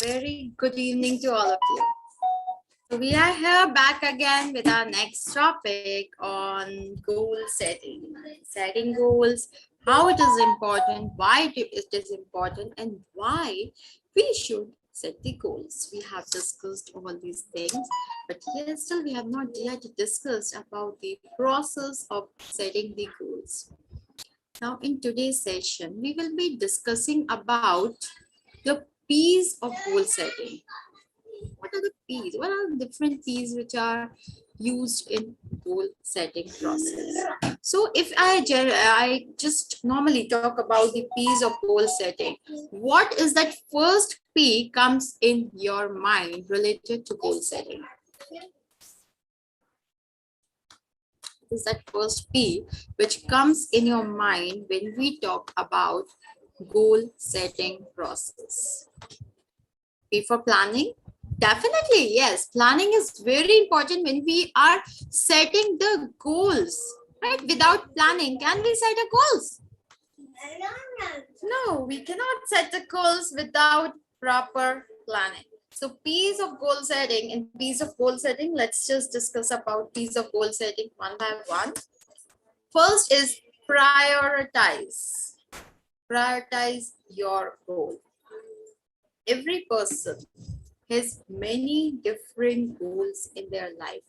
Very good evening to all of you. So we are here back again with our next topic on goal setting. Setting goals, how it is important, why it is important, and why we should set the goals. We have discussed all these things, but yes, still we have not yet discussed about the process of setting the goals. Now, in today's session, we will be discussing about the P's of goal setting. What are the P's? What are the different P's which are used in goal setting process? So if I just normally talk about the P's of goal setting, what is that first P comes in your mind related to goal setting? Is that first P which comes in your mind when we talk about goal setting process? P for planning. Definitely, yes. Planning is very important when we are setting the goals, right? Without planning, can we set the goals? No, we cannot set the goals without proper planning. So P's of goal setting and P's of goal setting, let's just discuss about P's of goal setting one by one. First is prioritize. Prioritize your goal. Every person has many different goals in their life.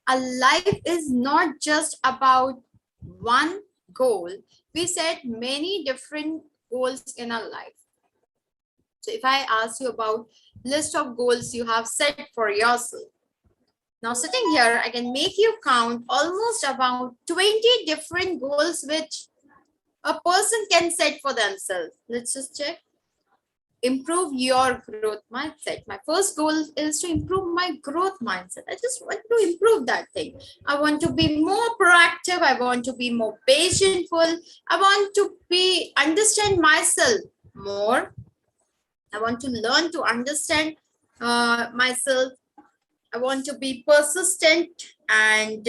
A life is not just about one goal. We set many different goals in our life. So if I ask you about list of goals you have set for yourself, now sitting here, I can make you count almost about 20 different goals which a person can set for themselves. Let's just check. Improve your growth mindset. My first goal is to improve my growth mindset. I just want to improve that thing. I want to be more proactive. I want to be more patientful. I want to understand myself more. I want to learn to understand myself. I want to be persistent, and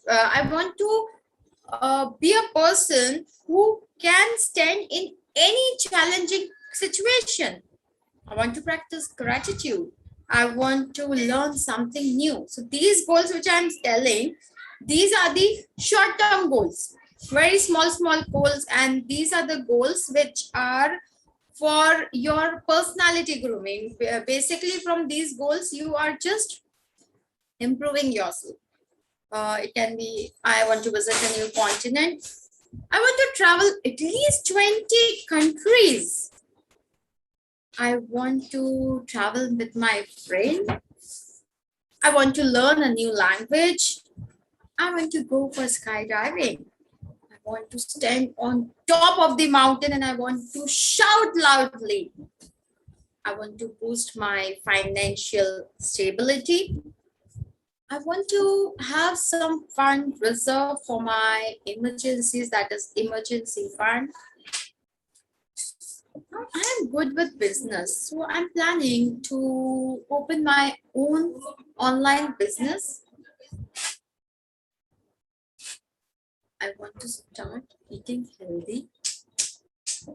I want to be a person who can stand in any challenging situation. I want to practice gratitude. I want to learn something new. So these goals which I'm telling, these are the short-term goals, very small goals, and these are the goals which are for your personality grooming. Basically, from these goals, you are just improving yourself. It can be, I want to visit a new continent. I want to travel at least 20 countries. I want to travel with my friend. I want to learn a new language. I want to go for skydiving. I want to stand on top of the mountain and I want to shout loudly. I want to boost my financial stability. I want to have some fund reserved for my emergencies, that is emergency fund. I'm good with business, so I'm planning to open my own online business. I want to start eating healthy. I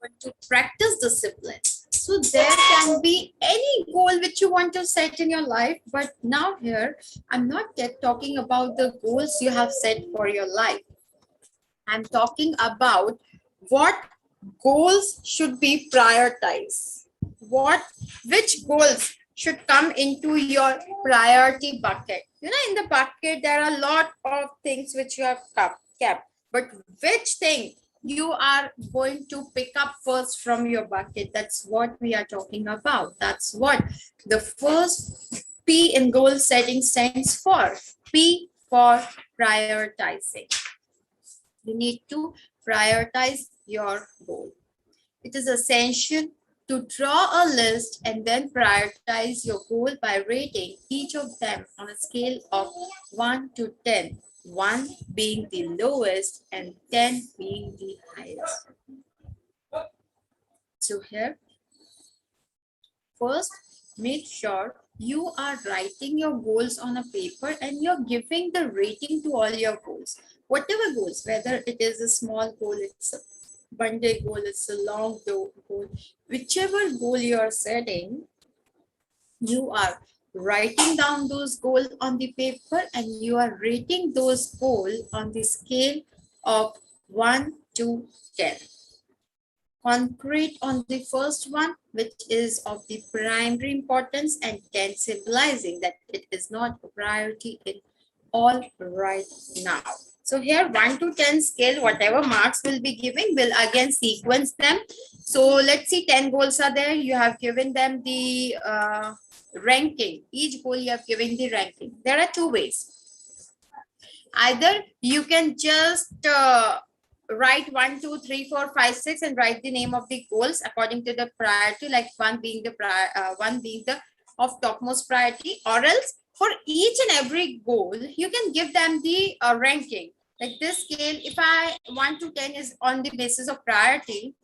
want to practice discipline. So there can be any goal which you want to set in your life, but now here, I'm not yet talking about the goals you have set for your life. I'm talking about what goals should be prioritized. Which goals should come into your priority bucket? You know, in the bucket, there are a lot of things which you have kept, but which thing you are going to pick up first from your bucket? That's what we are talking about. That's what the first P in goal setting stands for. P for prioritizing. You need to prioritize your goal. It is essential to draw a list and then prioritize your goal by rating each of them on a scale of 1 to 10. 1 being the lowest and 10 being the highest. So here, first, make sure you are writing your goals on a paper and you're giving the rating to all your goals. Whatever goals, whether it is a small goal, it's a 1 day goal, it's a long goal. Whichever goal you are setting, you are writing down those goals on the paper and you are rating those goals on the scale of 1 to 10. Concrete on the first one, which is of the primary importance, and 10 symbolizing that it is not a priority in all right now. So here 1 to 10 scale, whatever marks will be given, will again sequence them. So let's see, 10 goals are there. You have given them the ranking. Each goal you have given the ranking. There are two ways. Either you can just write 1, 2, 3, 4, 5, 6 and write the name of the goals according to the priority, like one being the of topmost priority, or else for each and every goal you can give them the ranking. Like this scale, if I 1 to 10 is on the basis of priority,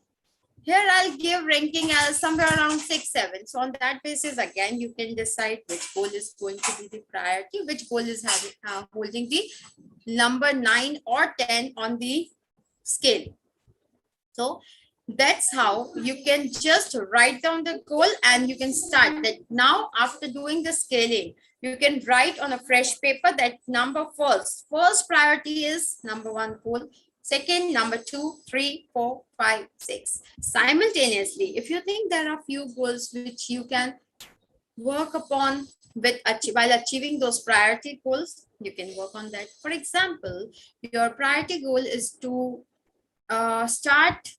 here I'll give ranking as somewhere around 6, 7. So on that basis, again, you can decide which goal is going to be the priority, which goal is having holding the number 9 or 10 on the scale. So that's how you can just write down the goal and you can start that. Now, after doing the scaling, you can write on a fresh paper that number first priority is number 1 goal. Second, number 2, 3, 4, 5, 6. Simultaneously, if you think there are few goals which you can work upon while achieving those priority goals, you can work on that. For example, your priority goal is to start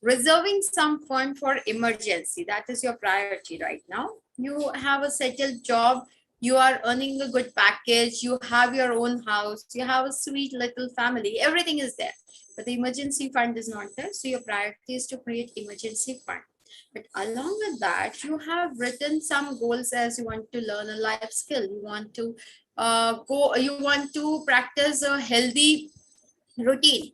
reserving some fund for emergency. That is your priority right now. You have a settled job, you are earning a good package, you have your own house, you have a sweet little family, everything is there, but the emergency fund is not there. So your priority is to create emergency fund. But along with that, you have written some goals, as you want to learn a life skill, you want to you want to practice a healthy routine,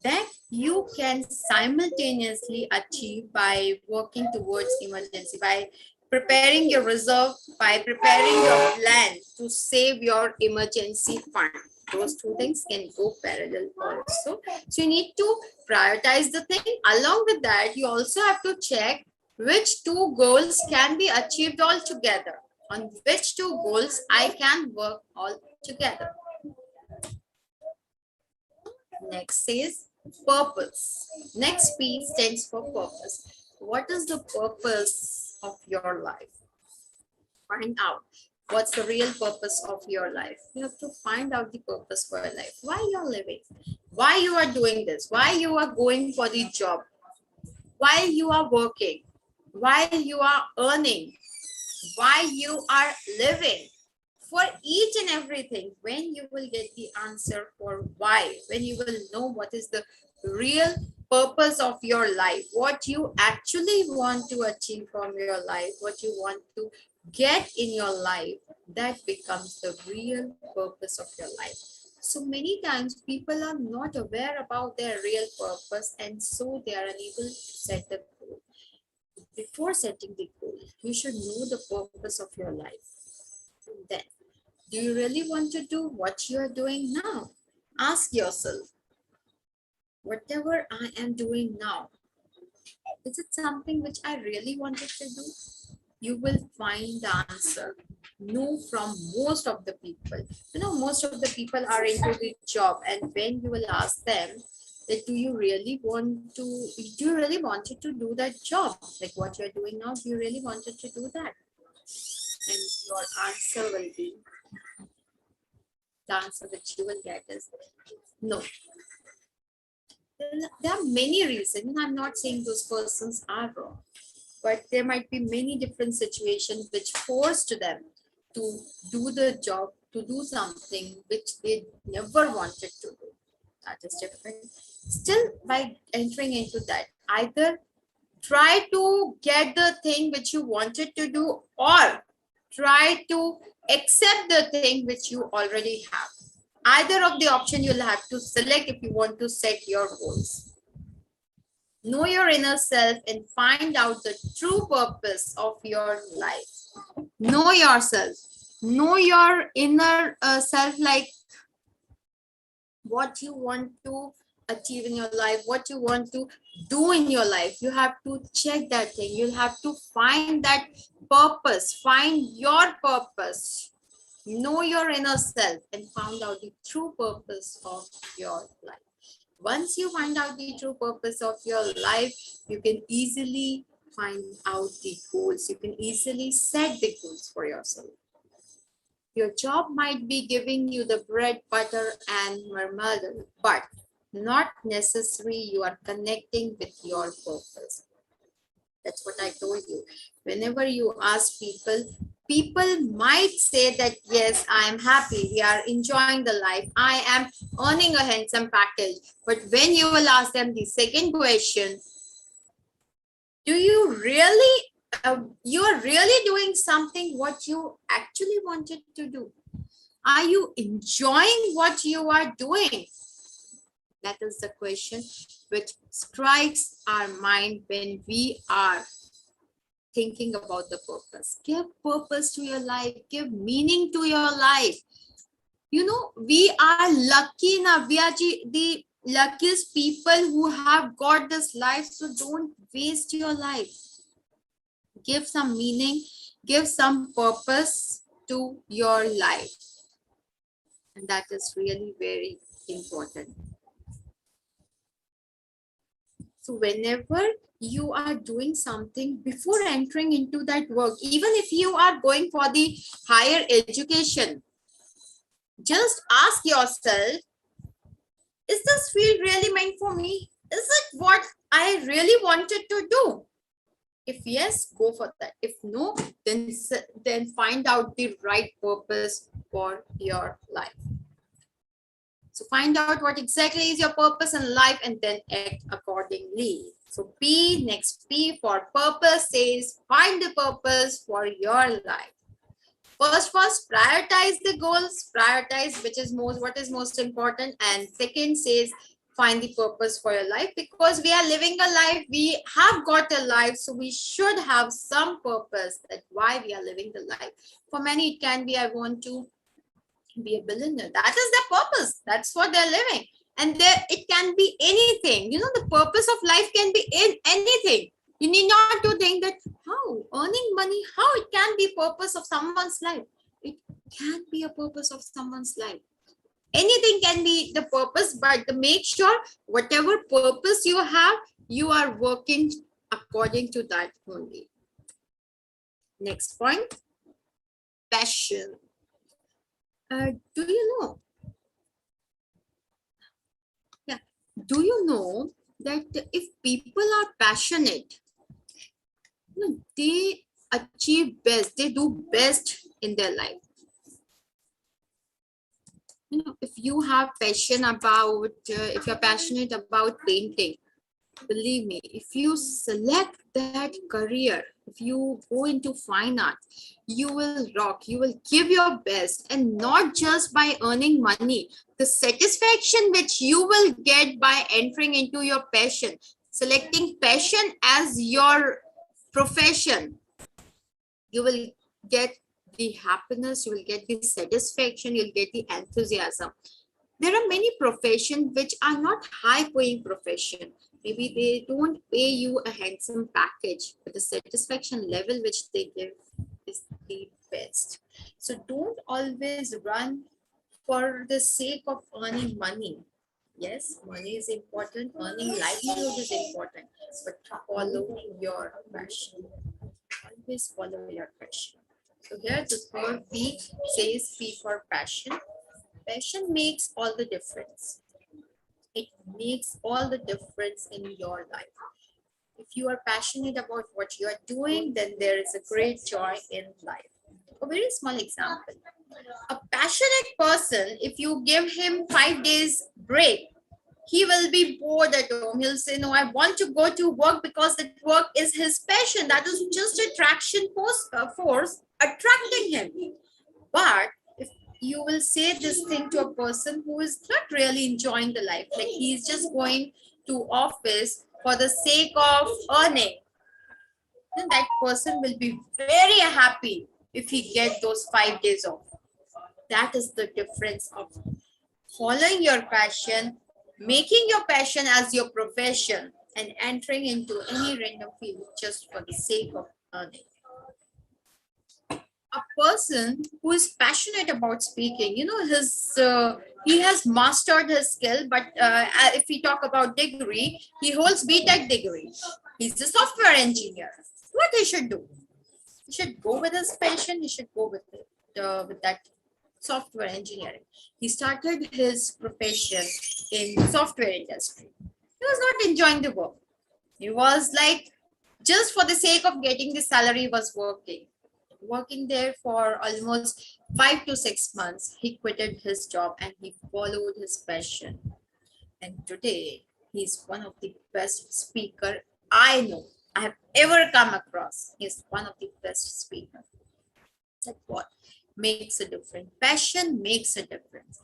that you can simultaneously achieve by working towards emergency, by preparing your reserve, by preparing your plan to save your emergency fund. Those two things can go parallel also. So you need to prioritize the thing. Along with that, you also have to check which two goals can be achieved all together. On which two goals I can work all together. Next is purpose. Next P stands for purpose. What is the purpose of your life? Find out what's the real purpose of your life. You have to find out the purpose for your life. Why you're living, why you are doing this, why you are going for the job, why you are working, why you are earning, why you are living. For each and everything, when you will get the answer for why, when you will know what is the real purpose of your life, what you actually want to achieve from your life, what you want to get in your life, that becomes the real purpose of your life. So many times people are not aware about their real purpose, and so they are unable to set the goal. Before setting the goal, you should know the purpose of your life. Then, do you really want to do what you are doing now? Ask yourself, whatever I am doing now, is it something which I really wanted to do? You will find the answer. No, from most of the people. You know, most of the people are into the job, and when you will ask them that do you really wanted to do that job? Like what you're doing now, do you really wanted to do that? And your answer will be, the answer which you will get is no. There are many reasons. I'm not saying those persons are wrong, but there might be many different situations which forced them to do the job, to do something which they never wanted to do. That is different. Still, by entering into that, either try to get the thing which you wanted to do, or try to accept the thing which you already have. Either of the option you'll have to select if you want to set your goals. Know your inner self and find out the true purpose of your life. Know yourself. Know your inner self, like what you want to achieve in your life, what you want to do in your life. You have to check that thing. You'll have to find that purpose, find your purpose, know your inner self, and find out the true purpose of your life. Once you find out the true purpose of your life, you can easily find out the goals. You can easily set the goals for yourself. Your job might be giving you the bread, butter, and marmalade, but not necessary you are connecting with your purpose. That's what I told you. Whenever you ask people, people might say that, yes, I am happy. We are enjoying the life. I am earning a handsome package. But when you will ask them the second question, do you really, you are really doing something what you actually wanted to do? Are you enjoying what you are doing? That is the question which strikes our mind when we are thinking about the purpose. Give purpose to your life. Give meaning to your life. You know, we are lucky now. We are the luckiest people who have got this life. So don't waste your life. Give some meaning. Give some purpose to your life. And that is really very important. So whenever you are doing something, before entering into that work, even if you are going for the higher education, just ask yourself, is this field really meant for me? Is it what I really wanted to do? If yes, go for that. If no, then find out the right purpose for your life. So find out what exactly is your purpose in life and then act accordingly. So P, next P for purpose says find the purpose for your life. First, prioritize the goals, prioritize what is most important. And second says find the purpose for your life, because we are living a life, we have got a life, so we should have some purpose that why we are living the life. For many, it can be, I want to be a billionaire. That is their purpose. That's what they're living. And there, it can be anything. You know, the purpose of life can be in anything. You need not to think that how earning money, how it can be purpose of someone's life. It can be a purpose of someone's life. Anything can be the purpose, but make sure whatever purpose you have, you are working according to that only. Next point, passion. Do you know? Yeah. Do you know that if people are passionate, they achieve best, they do best in their life. You know, if you have passion about, if you're passionate about painting, believe me, if you select that career, if you go into fine art, you will rock, you will give your best, and not just by earning money, the satisfaction which you will get by entering into your passion, selecting passion as your profession, you will get the happiness, you will get the satisfaction, you'll get the enthusiasm. There are many professions which are not high paying profession. Maybe they don't pay you a handsome package, but the satisfaction level which they give is the best. So don't always run for the sake of earning money. Yes, money is important, earning livelihood is important, but follow your passion. Always follow your passion. So here the third P says P for passion. Passion makes all the difference. It makes all the difference in your life. If you are passionate about what you are doing, then there is a great joy in life. A very small example. A passionate person, if you give him 5 days break, he will be bored at home. He'll say, no, I want to go to work because that work is his passion. That is just attraction force attracting him. But if you will say this thing to a person who is not really enjoying the life, like he's just going to office for the sake of earning, then that person will be very happy if he get those 5 days off. That is the difference of following your passion Making your passion as your profession and entering into any random field just for the sake of earning. A person who is passionate about speaking, he has mastered his skill. But if we talk about degree, he holds B.Tech degree. He's a software engineer. What he should do? He should go with his passion. He should go with with that software engineering. He started his profession in software industry. He was not enjoying the work. He was like, just for the sake of getting the salary, was working there for almost 5 to 6 months. He quitted his job and he followed his passion. And today he's one of the best speaker I know, I have ever come across. He's one of the best speakers. That's what makes a difference. Passion makes a difference.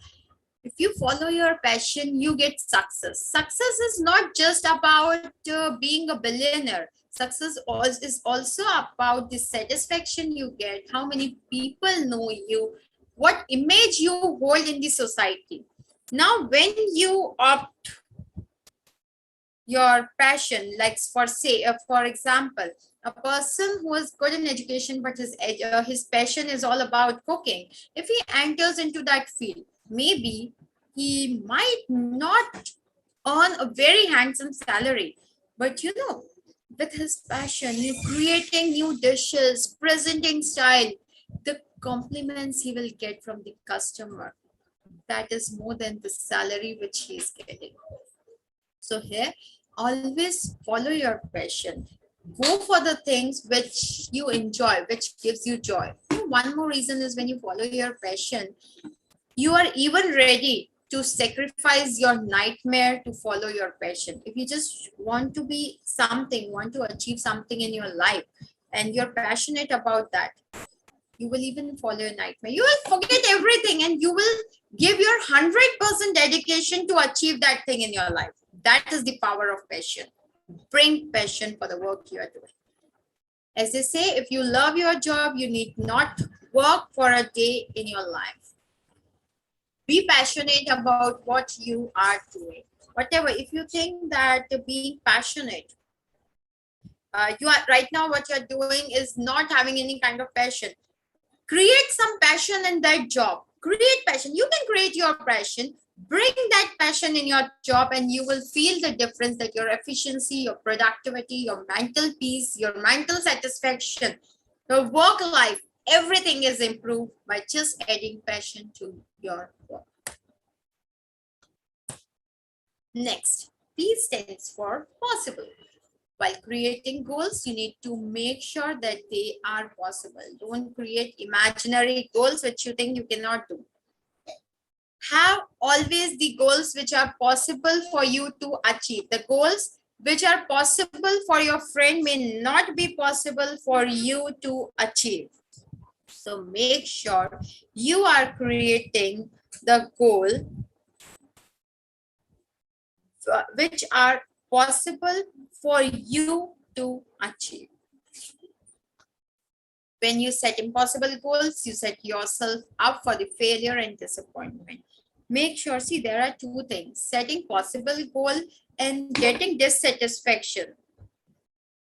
If you follow your passion, you get success. Success is not just about being a billionaire. Success is also about the satisfaction you get, how many people know you, what image you hold in the society. Now, when you opt your passion, like for example, a person who is good in education, but his passion is all about cooking. If he enters into that field, maybe he might not earn a very handsome salary, but with his passion, creating new dishes, presenting style, the compliments he will get from the customer, that is more than the salary which he is getting. So here, always follow your passion. Go for the things which you enjoy, which gives you joy. One more reason is, when you follow your passion, you are even ready to sacrifice your nightmare to follow your passion. If you just want to be something, want to achieve something in your life, and you're passionate about that, you will even follow your nightmare. You will forget everything and you will give your 100% dedication to achieve that thing in your life. That is the power of passion. Bring passion for the work you are doing. As they say, if you love your job, you need not work for a day in your life. Be passionate about what you are doing. Whatever, if you think that being passionate, you are right now, what you're doing is not having any kind of passion, create some passion in that job. Create passion. You can create your passion. Bring that passion in your job, and you will feel the difference, that your efficiency, your productivity, your mental peace, your mental satisfaction, your work life, everything is improved by just adding passion to your work. Next, P stands for possible. While creating goals, you need to make sure that they are possible. Don't create imaginary goals which you think you cannot do. Have always the goals which are possible for you to achieve. The goals which are possible for your friend may not be possible for you to achieve. So make sure you are creating the goal which are possible for you to achieve. When you set impossible goals, you set yourself up for the failure and disappointment. Make sure, see, there are two things: setting possible goal and getting dissatisfaction.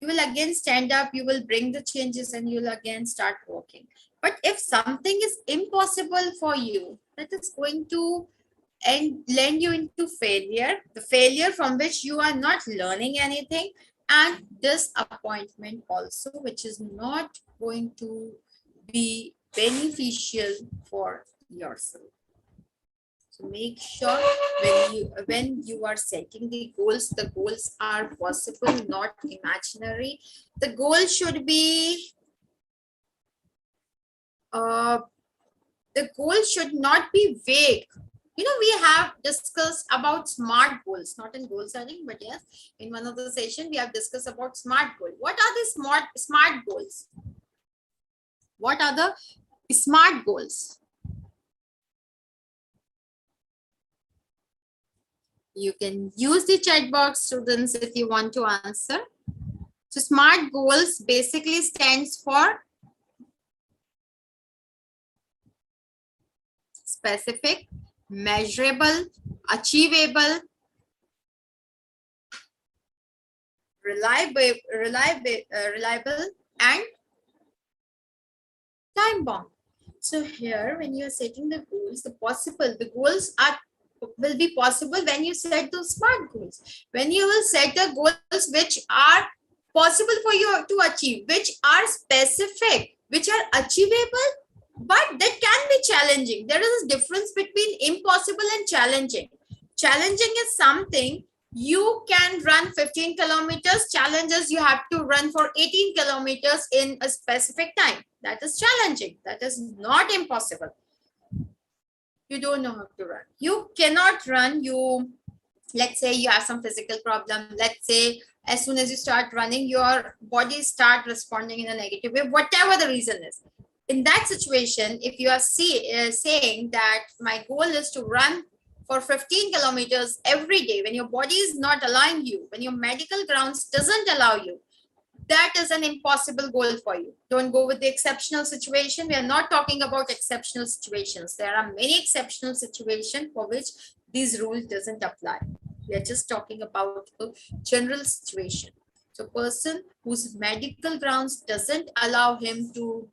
You will again stand up, you will bring the changes, and you'll again start working. But if something is impossible for you, that is going to land you into failure, the failure from which you are not learning anything, and disappointment also, which is not going to be beneficial for yourself. So make sure when you are setting the goals are possible, not imaginary. The goal should be the goal should not be vague. We have discussed about SMART goals, not in goal setting, but yes, in one of the session we have discussed about SMART goal. What are the SMART goals? What are the SMART goals? You can use the chat box, students, if you want to answer. So SMART goals basically stands for specific, measurable, achievable, reliable and time bound. So here, when you are setting the goals, the goals will be possible when you set those smart goals. When you will set the goals which are possible for you to achieve, which are specific, which are achievable, but that can be challenging. There is a difference between impossible and challenging. Challenging is something you can run 15 kilometers. Challenges you have to run for 18 kilometers in a specific time. That is challenging. That is not impossible. You don't know how to run. You cannot run. Let's say you have some physical problem. Let's say as soon as you start running, your body start responding in a negative way, whatever the reason is. In that situation, if you are saying that my goal is to run for 15 kilometers every day, when your body is not allowing you, when your medical grounds doesn't allow you, that is an impossible goal for you. Don't go with the exceptional situation. We are not talking about exceptional situations. There are many exceptional situations for which these rules doesn't apply. We are just talking about a general situation. So person whose medical grounds doesn't allow him to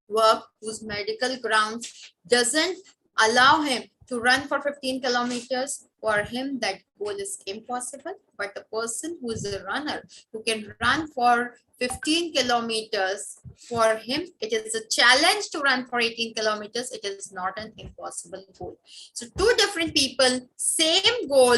work, whose medical grounds doesn't allow him to run for 15 kilometers, for him that goal is impossible. But the person who is a runner, who can run for 15 kilometers, for him it is a challenge to run for 18 kilometers. It is not an impossible goal. So two different people, same goal.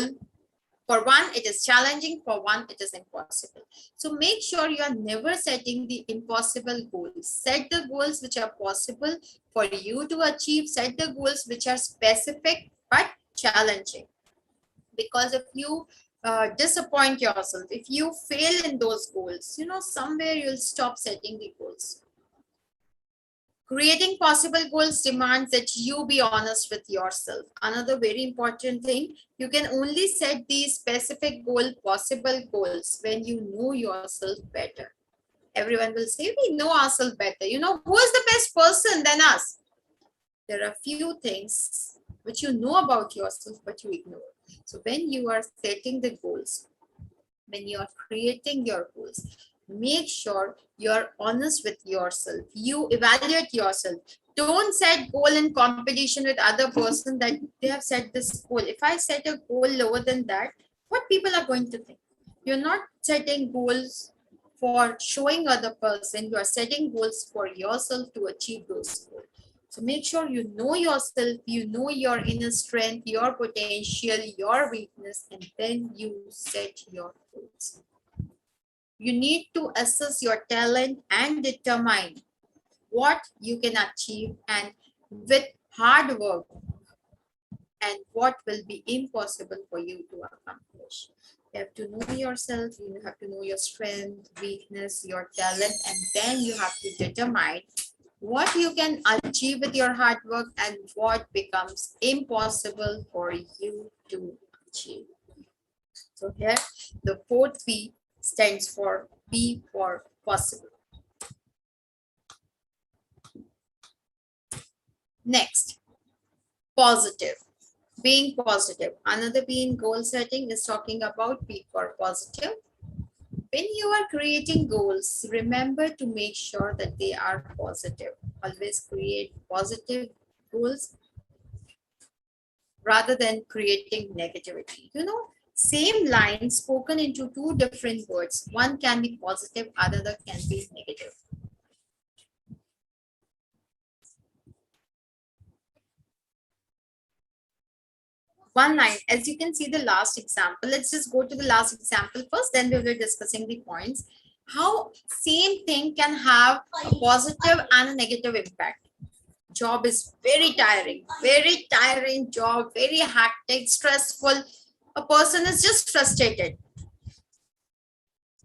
For one, it is challenging. For one, it is impossible. So make sure you are never setting the impossible goals. Set the goals which are possible for you to achieve. Set the goals which are specific but challenging. Because if you disappoint yourself, if you fail in those goals, somewhere you'll stop setting the goals. Creating possible goals demands that you be honest with yourself. Another very important thing, you can only set these specific possible goals when you know yourself better. Everyone will say, we know ourselves better. Who is the best person than us? There are few things which you know about yourself, but you ignore. So when you are setting the goals, when you are creating your goals, make sure you're honest with yourself. You evaluate yourself. Don't set goal in competition with other person that they have set this goal. If I set a goal lower than that, what people are going to think? You're not setting goals for showing other person. You are setting goals for yourself to achieve those goals. So make sure you know yourself, you know your inner strength, your potential, your weakness, and then you set your goals. You need to assess your talent and determine what you can achieve, and with hard work, and what will be impossible for you to accomplish. You have to know yourself, you have to know your strength, weakness, your talent, and then you have to determine what you can achieve with your hard work and what becomes impossible for you to achieve. So here the fourth P stands for P for possible. Next, positive. Being positive. Another P in goal setting is talking about P for positive. When you are creating goals, remember to make sure that they are positive. Always create positive goals rather than creating negativity. Same line spoken into two different words. One can be positive, other can be negative. One line, as you can see the last example. Let's just go to the last example first, then we will be discussing the points. How same thing can have a positive and a negative impact. Job is very tiring job, very hectic, stressful. A person is just frustrated.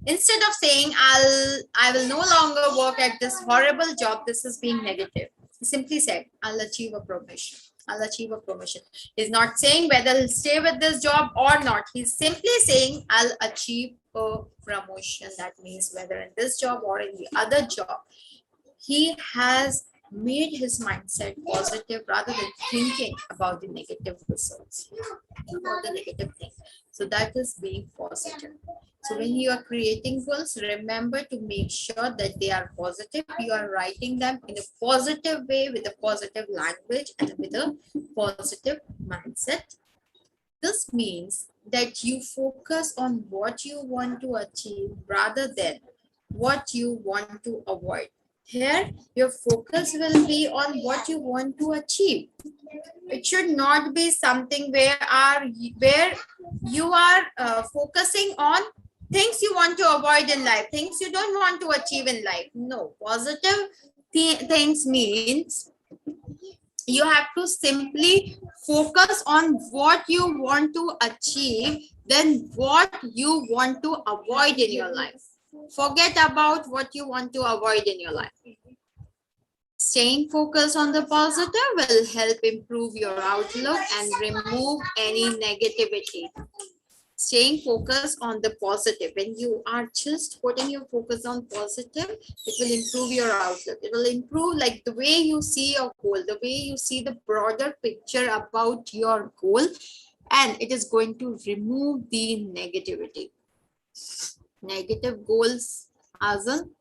Instead of saying, I will no longer work at this horrible job, this is being negative. He simply said, I'll achieve a promotion. I'll achieve a promotion. He's not saying whether he'll stay with this job or not. He's simply saying, I'll achieve a promotion. That means whether in this job or in the other job, he has made his mindset positive rather than thinking about the negative results, about the negative thing. So that is being positive. So when you are creating goals, remember to make sure that they are positive. You are writing them in a positive way with a positive language and with a positive mindset. This means that you focus on what you want to achieve rather than what you want to avoid. Here, your focus will be on what you want to achieve. It should not be something where you are focusing on things you want to avoid in life, things you don't want to achieve in life. No, positive things means you have to simply focus on what you want to achieve than what you want to avoid in your life. Forget about what you want to avoid in your life. Staying focused on the positive will help improve your outlook and remove any negativity. Staying focused on the positive. When you are just putting your focus on positive, it will improve your outlook. It will improve like the way you see your goal, the way you see the broader picture about your goal, and it is going to remove the negativity. Negative goals as in,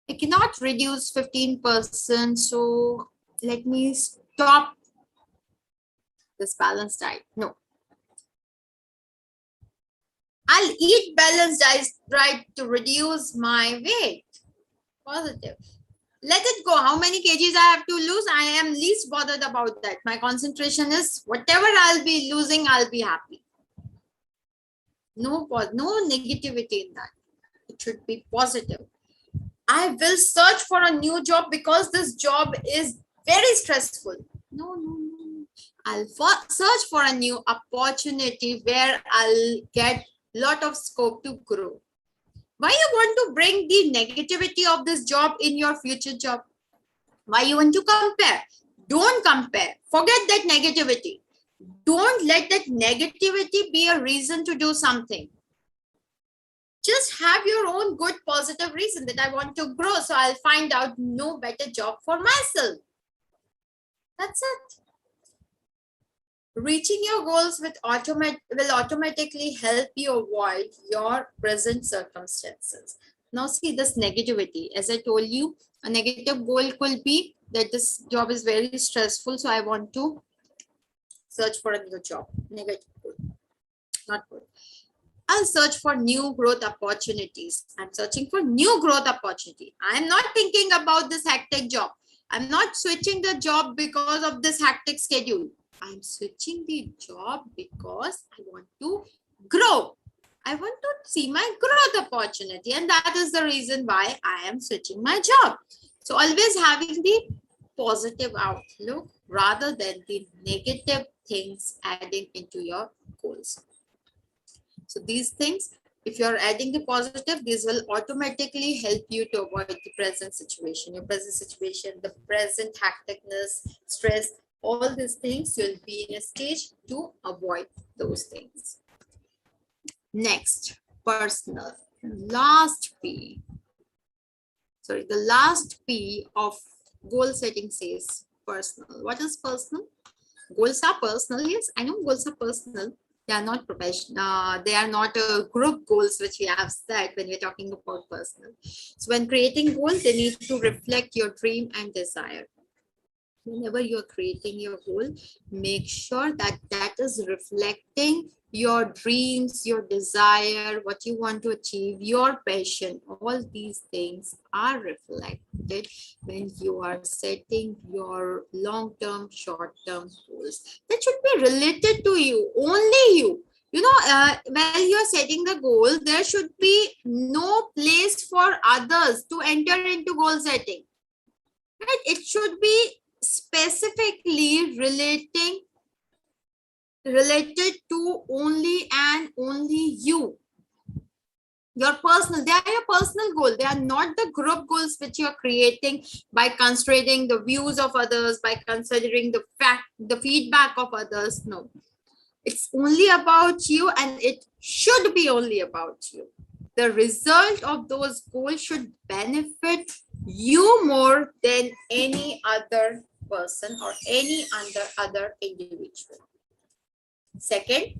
I cannot reduce 15%, so let me stop this balanced diet. No. I'll eat balanced diet to reduce my weight. Positive. Let it go. How many kgs I have to lose? I am least bothered about that. My concentration is whatever I'll be losing, I'll be happy. No negativity in that. It should be positive. I will search for a new job because this job is very stressful. No. I'll search for a new opportunity where I'll get lot of scope to grow. Why you want to bring the negativity of this job in your future job? Why you want to compare? Don't compare. Forget that negativity. Don't let that negativity be a reason to do something. Just have your own good positive reason that I want to grow, so I'll find out no better job for myself. That's it. Reaching your goals will automatically help you avoid your present circumstances. Now see this negativity. As I told you, a negative goal could be that this job is very stressful, so I want to search for a new job. Negative goal. Not good. I'll search for new growth opportunities. I'm searching for new growth opportunity. I'm not thinking about this hectic job. I'm not switching the job because of this hectic schedule. I'm switching the job because I want to grow. I want to see my growth opportunity, and that is the reason why I am switching my job. So always having the positive outlook rather than the negative things adding into your goals. So these things, if you're adding the positive, these will automatically help you to avoid the present situation, the present hecticness, stress, all these things. You'll be in a stage to avoid those things. Next, personal. Last P. Sorry, the last P of goal setting says personal. What is personal? Goals are personal. Yes, I know goals are personal. They are not professional. They are not group goals, which we have said when we're talking about personal. So when creating goals, they need to reflect your dream and desire. Whenever you're creating your goal, make sure that that is reflecting your dreams, your desire, what you want to achieve, your passion. All these things are reflected when you are setting your long-term, short-term goals. That should be related to you, only you. You know, while you're setting the goal, there should be no place for others to enter into goal setting. Right? It should be specifically related to only and only you. Your personal, they are your personal goal. They are not the group goals which you are creating by considering the views of others, by considering the feedback of others. No, it's only about you, and it should be only about you. The result of those goals should benefit you more than any other person or any other individual. Second,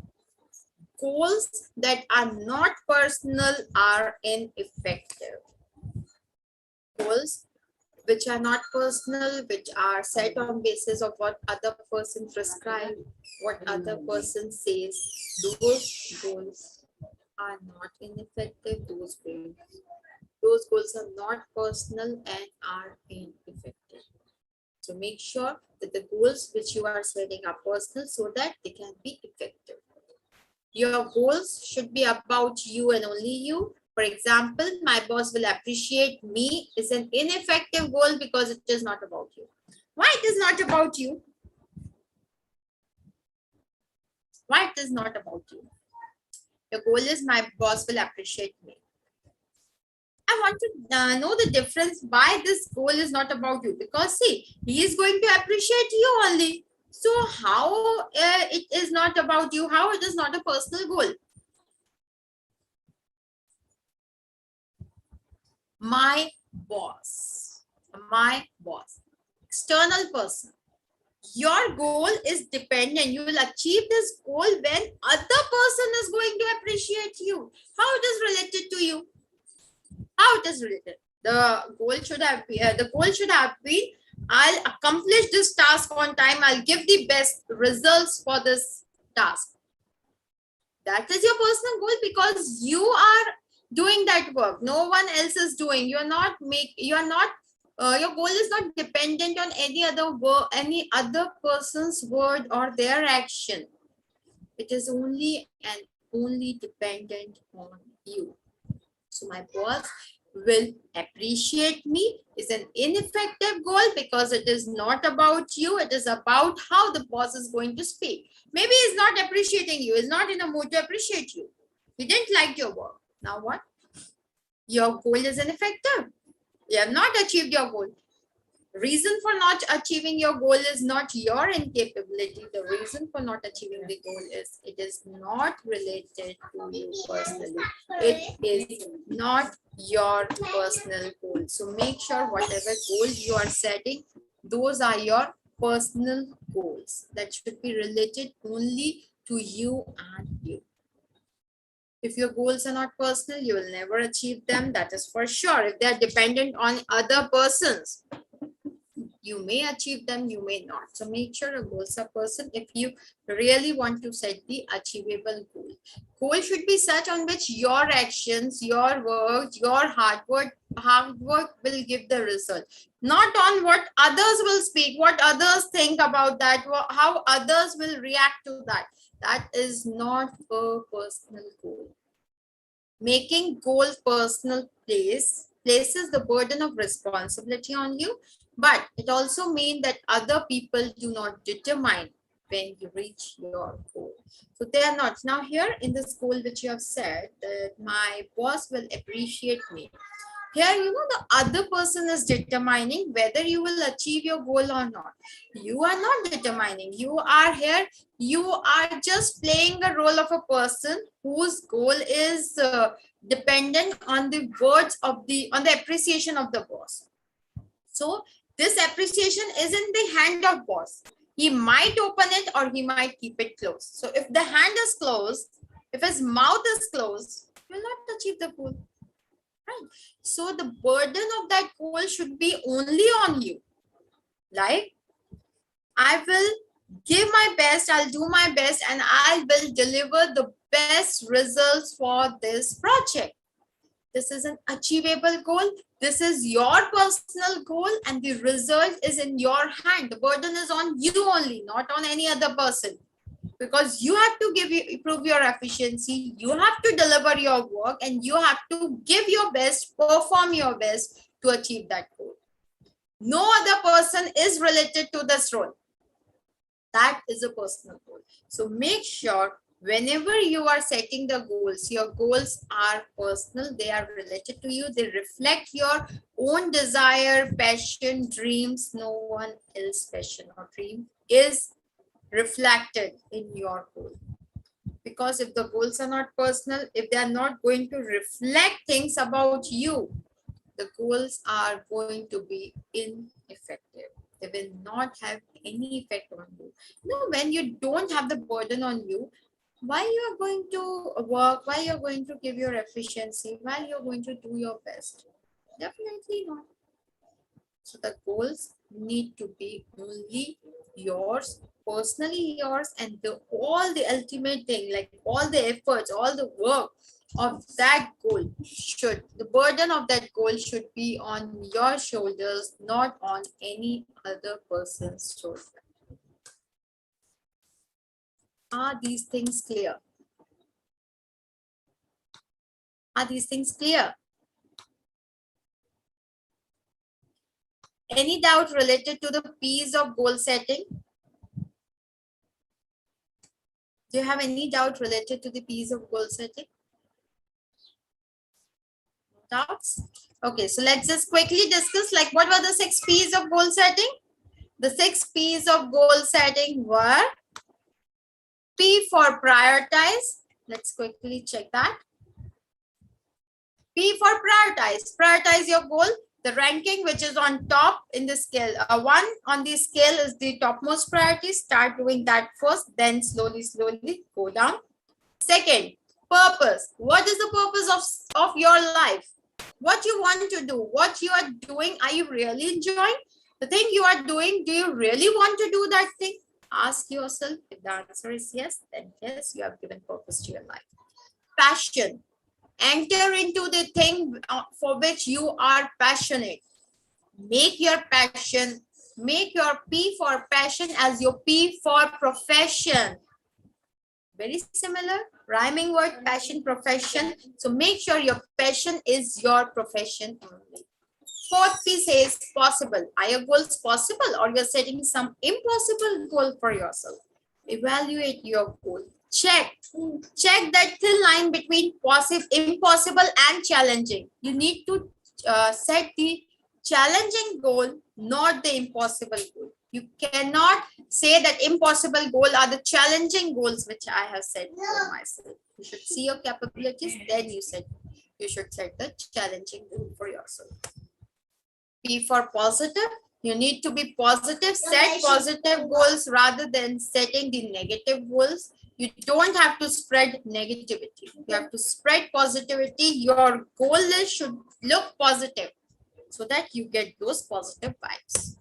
goals that are not personal are ineffective. Goals which are not personal, which are set on basis of what other person prescribe, what other person says, those goals are not ineffective. Those goals are not personal and are ineffective. So make sure that the goals which you are setting are personal so that they can be effective. Your goals should be about you and only you. For example, my boss will appreciate me is an ineffective goal because it is not about you. Why it is not about you? Why it is not about you? Your goal is my boss will appreciate me. I want to know the difference why this goal is not about you, because see, he is going to appreciate you only. So how it is not about you, how it is not a personal goal? My boss, external person. Your goal is dependent. You will achieve this goal when other person is going to appreciate you. How it is related to you? How it is related? The goal should have been I'll accomplish this task on time. I'll give the best results for this task. That is your personal goal because you are doing that work. No one else is doing. Your goal is not dependent on any other person's word or their action. It is only and only dependent on you. So my boss will appreciate me is an ineffective goal because it is not about you. It is about how the boss is going to speak. Maybe he's not appreciating you. He's not in a mood to appreciate you. He didn't like your work. Now what? Your goal is ineffective. You have not achieved your goal. Reason for not achieving your goal is not your incapability. The reason for not achieving the goal is it is not related to you personally. It is not your personal goal. So make sure whatever goal you are setting, those are your personal goals that should be related only to you and you. If your goals are not personal, you will never achieve them. That is for sure. If they are dependent on other persons, you may achieve them, you may not. So make sure your goals are personal if you really want to set the achievable goal. Goal should be such on which your actions, your work, your hard work will give the result. Not on what others will speak, what others think about that, how others will react to that. That is not a personal goal. Making goal personal places the burden of responsibility on you, but it also means that other people do not determine when you reach your goal. So they are not. Now here in this goal which you have said that my boss will appreciate me. Here, the other person is determining whether you will achieve your goal or not. You are not determining. You are here. You are just playing the role of a person whose goal is dependent on the words of on the appreciation of the boss. So this appreciation is in the hand of boss. He might open it or he might keep it closed. So if the hand is closed, if his mouth is closed, you will not achieve the goal. Right. So the burden of that goal should be only on you. Like, I will give my best, I'll do my best, and I will deliver the best results for this project. This is an achievable goal. This is your personal goal, and the result is in your hand. The burden is on you only, not on any other person. Because you have to prove your efficiency, you have to deliver your work, and you have to give your best, perform your best to achieve that goal. No other person is related to this role. That is a personal goal. So make sure whenever you are setting the goals, your goals are personal, they are related to you, they reflect your own desire, passion, dreams. No one else's passion or dream is reflected in your goal. Because if the goals are not personal, if they are not going to reflect things about you, the goals are going to be ineffective. They will not have any effect on you. When you don't have the burden on you, why you are going to work, why you're going to give your efficiency, why you're going to do your best? Definitely not. So the goals need to be only yours, personally yours, and all the ultimate thing, like all the efforts, all the work of that goal the burden of that goal should be on your shoulders, not on any other person's shoulder. Are these things clear? Are these things clear? Any doubt related to the P's of goal setting? Do you have any doubt related to the P's of goal setting? Doubts? Okay, so let's just quickly discuss like what were the 6 P's of goal setting? The 6 P's of goal setting were P for prioritize. Let's quickly check that. P for prioritize. Prioritize your goal. The ranking which is on top in the scale. 1 on the scale is the topmost priority. Start doing that first, then slowly go down. Second, purpose. What is the purpose of your life? What you want to do, what you are doing, are you really enjoying? The thing you are doing, do you really want to do that thing? Ask yourself. If the answer is yes, then yes, you have given purpose to your life. Passion. Enter into the thing for which you are passionate. Make your passion, make your P for passion as your P for profession. Very similar, rhyming word, passion, profession. So make sure your passion is your profession only. 4th P says possible. Are your goals possible, or you're setting some impossible goal for yourself? Evaluate your goal. Check that thin line between impossible and challenging. You need to set the challenging goal, not the impossible goal. You cannot say that impossible goals are the challenging goals which I have set for myself. You should see your capabilities, then you should set the challenging goal for yourself. P for positive. You need to be positive. Set positive goals rather than setting the negative goals. You don't have to spread negativity. You have to spread positivity. Your goal list should look positive so that you get those positive vibes.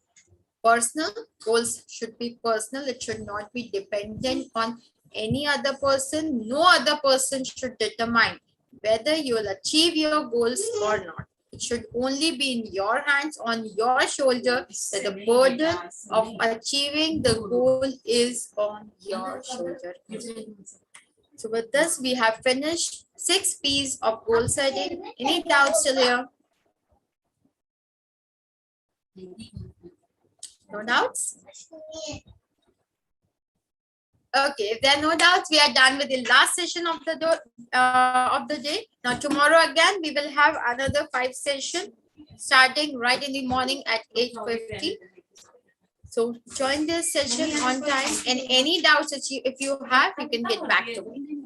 Personal goals should be personal. It should not be dependent on any other person. No other person should determine whether you will achieve your goals or not. It should only be in your hands, on your shoulder, that the burden of achieving the goal is on your shoulder. So with this, we have finished 6 P's of goal setting. Any doubts still here? No doubts? Okay, if there are no doubts, we are done with the last session of the day. Now tomorrow again, we will have another 5 session starting right in the morning at 8:50. So join this session on time, and any doubts that if you have, you can get back to me.